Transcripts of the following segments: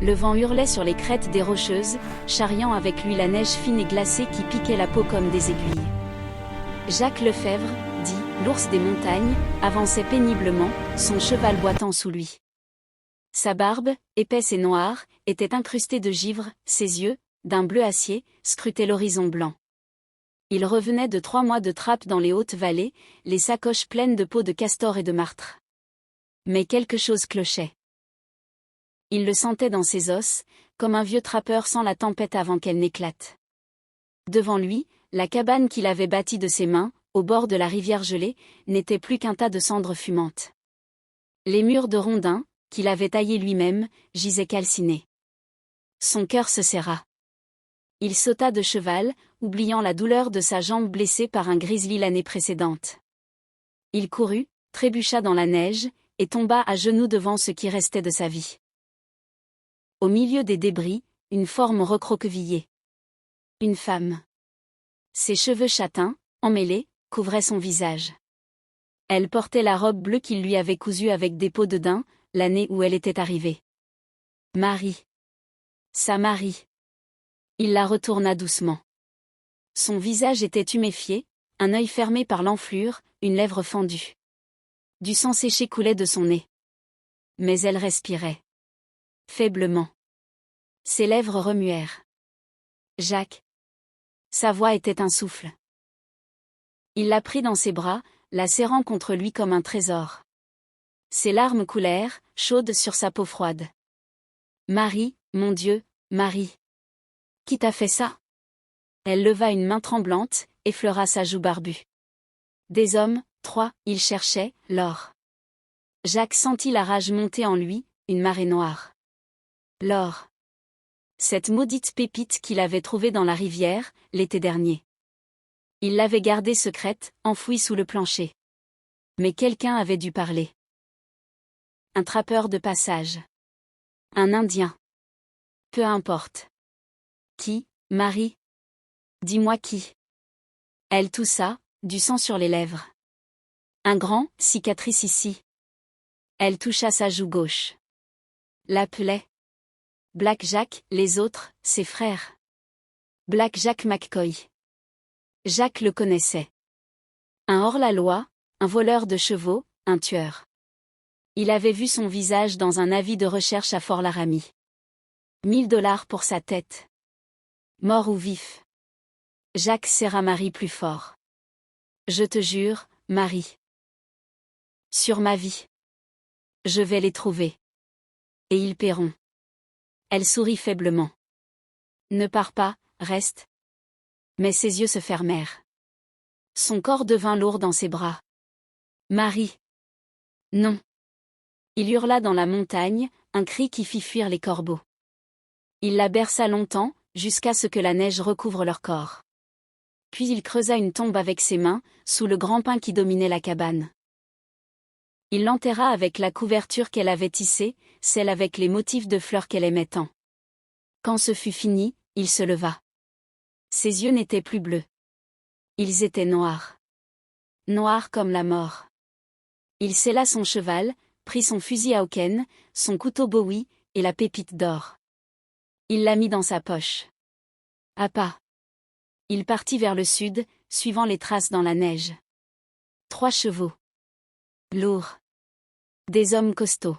Le vent hurlait sur les crêtes des Rocheuses, charriant avec lui la neige fine et glacée qui piquait la peau comme des aiguilles. Jacques Lefebvre, dit l'ours des montagnes, avançait péniblement, son cheval boitant sous lui. Sa barbe, épaisse et noire, était incrustée de givre, ses yeux, d'un bleu acier, scrutaient l'horizon blanc. Il revenait de 3 mois de trappe dans les hautes vallées, les sacoches pleines de peaux de castor et de martre. Mais quelque chose clochait. Il le sentait dans ses os, comme un vieux trappeur sent la tempête avant qu'elle n'éclate. Devant lui, la cabane qu'il avait bâtie de ses mains, au bord de la rivière gelée, n'était plus qu'un tas de cendres fumantes. Les murs de rondins, qu'il avait taillés lui-même, gisaient calcinés. Son cœur se serra. Il sauta de cheval, oubliant la douleur de sa jambe blessée par un grizzly l'année précédente. Il courut, trébucha dans la neige, et tomba à genoux devant ce qui restait de sa vie. Au milieu des débris, une forme recroquevillée. Une femme. Ses cheveux châtains, emmêlés, couvraient son visage. Elle portait la robe bleue qu'il lui avait cousue avec des peaux de daim, l'année où elle était arrivée. Marie. Sa Marie. Il la retourna doucement. Son visage était tuméfié, un œil fermé par l'enflure, une lèvre fendue. Du sang séché coulait de son nez. Mais elle respirait. Faiblement. Ses lèvres remuèrent. Jacques. Sa voix était un souffle. Il la prit dans ses bras, la serrant contre lui comme un trésor. Ses larmes coulèrent, chaudes sur sa peau froide. Marie, mon Dieu, Marie. Qui t'a fait ça? Elle leva une main tremblante, effleura sa joue barbue. Des hommes, 3, il cherchait, l'or. Jacques sentit la rage monter en lui, une marée noire. L'or. Cette maudite pépite qu'il avait trouvée dans la rivière, l'été dernier. Il l'avait gardée secrète, enfouie sous le plancher. Mais quelqu'un avait dû parler. Un trappeur de passage. Un Indien. Peu importe. Qui, Marie? Dis-moi qui. Elle toussa, du sang sur les lèvres. Un grand, cicatrice ici. Elle toucha sa joue gauche. L'appelait. Black Jack, les autres, ses frères. Black Jack McCoy. Jacques le connaissait. Un hors-la-loi, un voleur de chevaux, un tueur. Il avait vu son visage dans un avis de recherche à Fort-Laramie. 1000 $ pour sa tête. Mort ou vif. Jacques serra Marie plus fort. Je te jure, Marie. Sur ma vie. Je vais les trouver. Et ils paieront. Elle sourit faiblement. Ne pars pas, reste. Mais ses yeux se fermèrent. Son corps devint lourd dans ses bras. Marie. Non. Il hurla dans la montagne, un cri qui fit fuir les corbeaux. Il la berça longtemps, jusqu'à ce que la neige recouvre leur corps. Puis il creusa une tombe avec ses mains, sous le grand pin qui dominait la cabane. Il l'enterra avec la couverture qu'elle avait tissée, celle avec les motifs de fleurs qu'elle aimait tant. Quand ce fut fini, il se leva. Ses yeux n'étaient plus bleus. Ils étaient noirs. Noirs comme la mort. Il sella son cheval, prit son fusil à Hawken, son couteau Bowie, et la pépite d'or. Il la mit dans sa poche. À pas. Il partit vers le sud, suivant les traces dans la neige. 3 chevaux. Lourds. Des hommes costauds.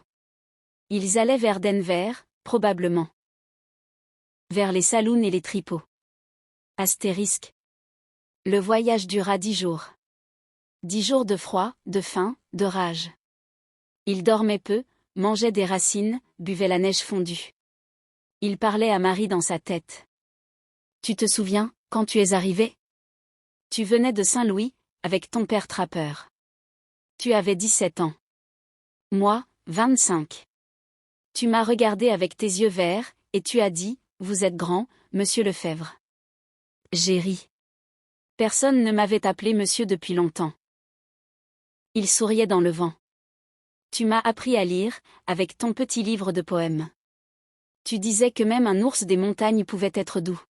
Ils allaient vers Denver, probablement. Vers les saloons et les tripots. Astérisque. Le voyage dura 10 jours. 10 jours de froid, de faim, de rage. Il dormait peu, mangeait des racines, buvait la neige fondue. Il parlait à Marie dans sa tête. Tu te souviens, quand tu es arrivé? Tu venais de Saint-Louis, avec ton père trappeur. Tu avais 17 ans. Moi, 25. Tu m'as regardé avec tes yeux verts, et tu as dit, vous êtes grand, monsieur Lefebvre. J'ai ri. Personne ne m'avait appelé monsieur depuis longtemps. Il souriait dans le vent. Tu m'as appris à lire, avec ton petit livre de poèmes. Tu disais que même un ours des montagnes pouvait être doux.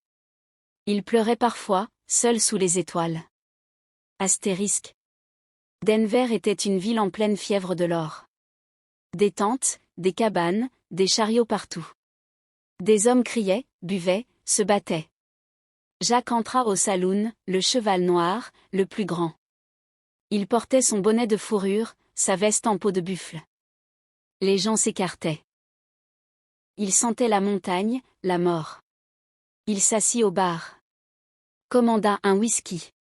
Il pleurait parfois, seul sous les étoiles. Astérisque. Denver était une ville en pleine fièvre de l'or. Des tentes, des cabanes, des chariots partout. Des hommes criaient, buvaient, se battaient. Jacques entra au saloon, le cheval noir, le plus grand. Il portait son bonnet de fourrure, sa veste en peau de buffle. Les gens s'écartaient. Il sentait la montagne, la mort. Il s'assit au bar. Commanda un whisky.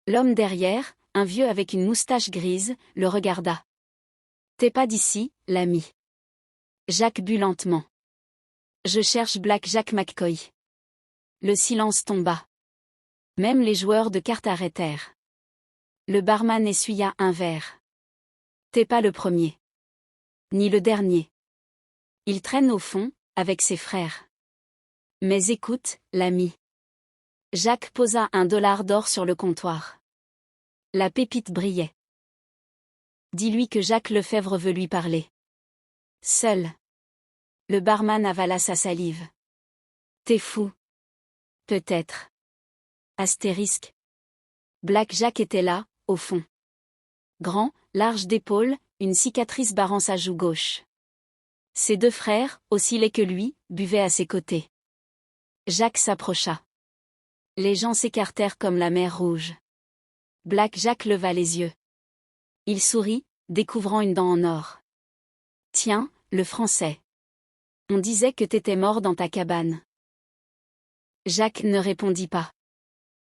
L'homme derrière, un vieux avec une moustache grise, le regarda. T'es pas d'ici, l'ami. Jacques but lentement. Je cherche Black Jack McCoy. Le silence tomba. Même les joueurs de cartes arrêtèrent. Le barman essuya un verre. T'es pas le premier. Ni le dernier. Il traîne au fond, avec ses frères. Mais écoute, l'ami. Jacques posa $1 d'or sur le comptoir. La pépite brillait. Dis-lui que Jacques Lefebvre veut lui parler. Seul. Le barman avala sa salive. T'es fou. Peut-être. Astérisque. Black Jack était là, au fond. Grand, large d'épaules, une cicatrice barrant sa joue gauche. Ses deux frères, aussi laids que lui, buvaient à ses côtés. Jacques s'approcha. Les gens s'écartèrent comme la mer Rouge. Black Jack leva les yeux. Il sourit, découvrant une dent en or. Tiens, le français. On disait que t'étais mort dans ta cabane. Jacques ne répondit pas.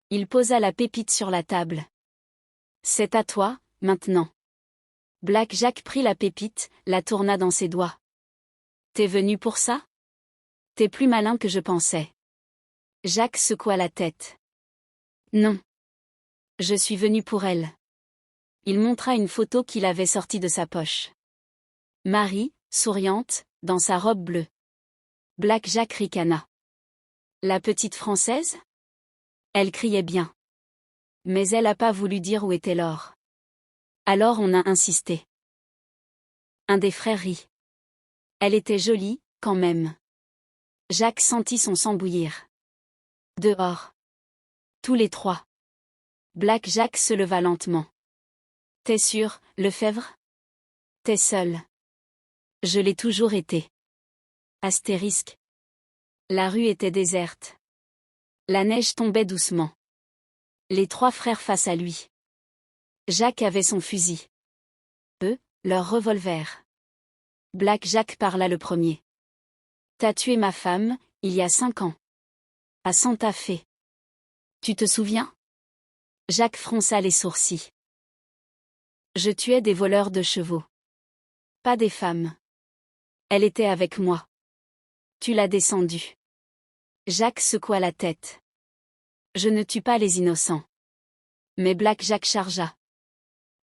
Il posa la pépite sur la table. C'est à toi, maintenant. Black Jack prit la pépite, la tourna dans ses doigts. T'es venu pour ça? T'es plus malin que je pensais. Jacques secoua la tête. Non. Je suis venu pour elle. Il montra une photo qu'il avait sortie de sa poche. Marie, souriante, dans sa robe bleue. Black Jack ricana. La petite Française? Elle criait bien. Mais elle n'a pas voulu dire où était l'or. Alors on a insisté. Un des frères rit. Elle était jolie, quand même. Jacques sentit son sang bouillir. Dehors. Tous les trois. Black Jack se leva lentement. T'es sûr, Lefebvre? T'es seul. Je l'ai toujours été. Astérisque. La rue était déserte. La neige tombait doucement. Les trois frères face à lui. Jacques avait son fusil. Eux, leur revolver. Black Jack parla le premier. T'as tué ma femme, il y a 5 ans. À Santa Fe. Tu te souviens? Jacques fronça les sourcils. Je tuais des voleurs de chevaux. Pas des femmes. Elle était avec moi. Tu l'as descendue. Jacques secoua la tête. Je ne tue pas les innocents. Mais Black Jack chargea.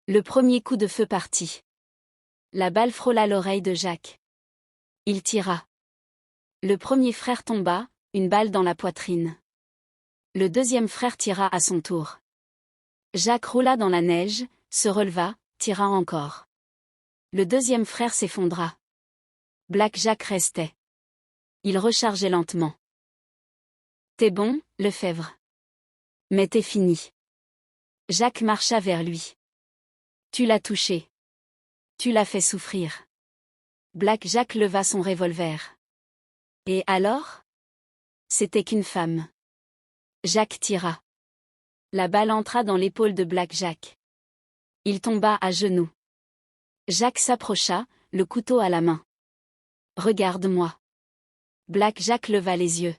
Le premier coup de feu partit. La balle frôla l'oreille de Jacques. Il tira. Le premier frère tomba, une balle dans la poitrine. Le deuxième frère tira à son tour. Jacques roula dans la neige, se releva, tira encore. Le deuxième frère s'effondra. Black Jack restait. Il rechargeait lentement. T'es bon, Lefebvre. Mais t'es fini. Jacques marcha vers lui. Tu l'as touché. Tu l'as fait souffrir. Black Jack leva son revolver. Et alors? C'était qu'une femme. Jacques tira. La balle entra dans l'épaule de Black Jack. Il tomba à genoux. Jacques s'approcha, le couteau à la main. Regarde-moi. Black Jack leva les yeux.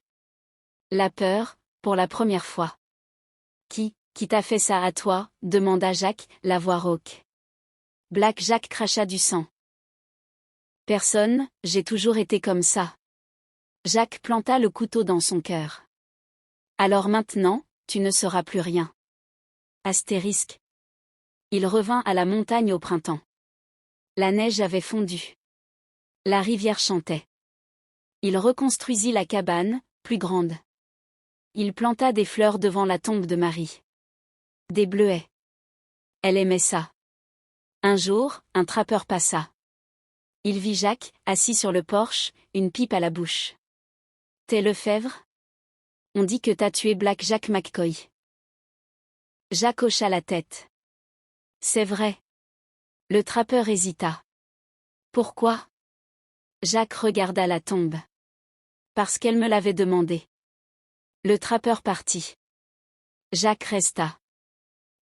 La peur, pour la première fois. Qui t'a fait ça à toi? Demanda Jacques, la voix rauque. Black Jack cracha du sang. Personne, j'ai toujours été comme ça. Jacques planta le couteau dans son cœur. Alors maintenant, tu ne seras plus rien. Astérisque. Il revint à la montagne au printemps. La neige avait fondu. La rivière chantait. Il reconstruisit la cabane, plus grande. Il planta des fleurs devant la tombe de Marie. Des bleuets. Elle aimait ça. Un jour, un trappeur passa. Il vit Jacques, assis sur le porche, une pipe à la bouche. T'es Lefebvre? On dit que t'as tué Black Jack McCoy. Jacques hocha la tête. C'est vrai. Le trappeur hésita. Pourquoi? Jacques regarda la tombe. Parce qu'elle me l'avait demandé. Le trappeur partit. Jacques resta.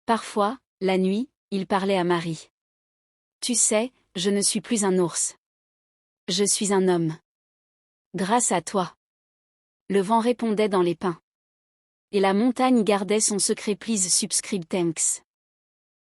Parfois, la nuit, il parlait à Marie. Tu sais, je ne suis plus un ours. Je suis un homme. Grâce à toi. Le vent répondait dans les pins. Et la montagne gardait son secret. Please subscribe, thanks.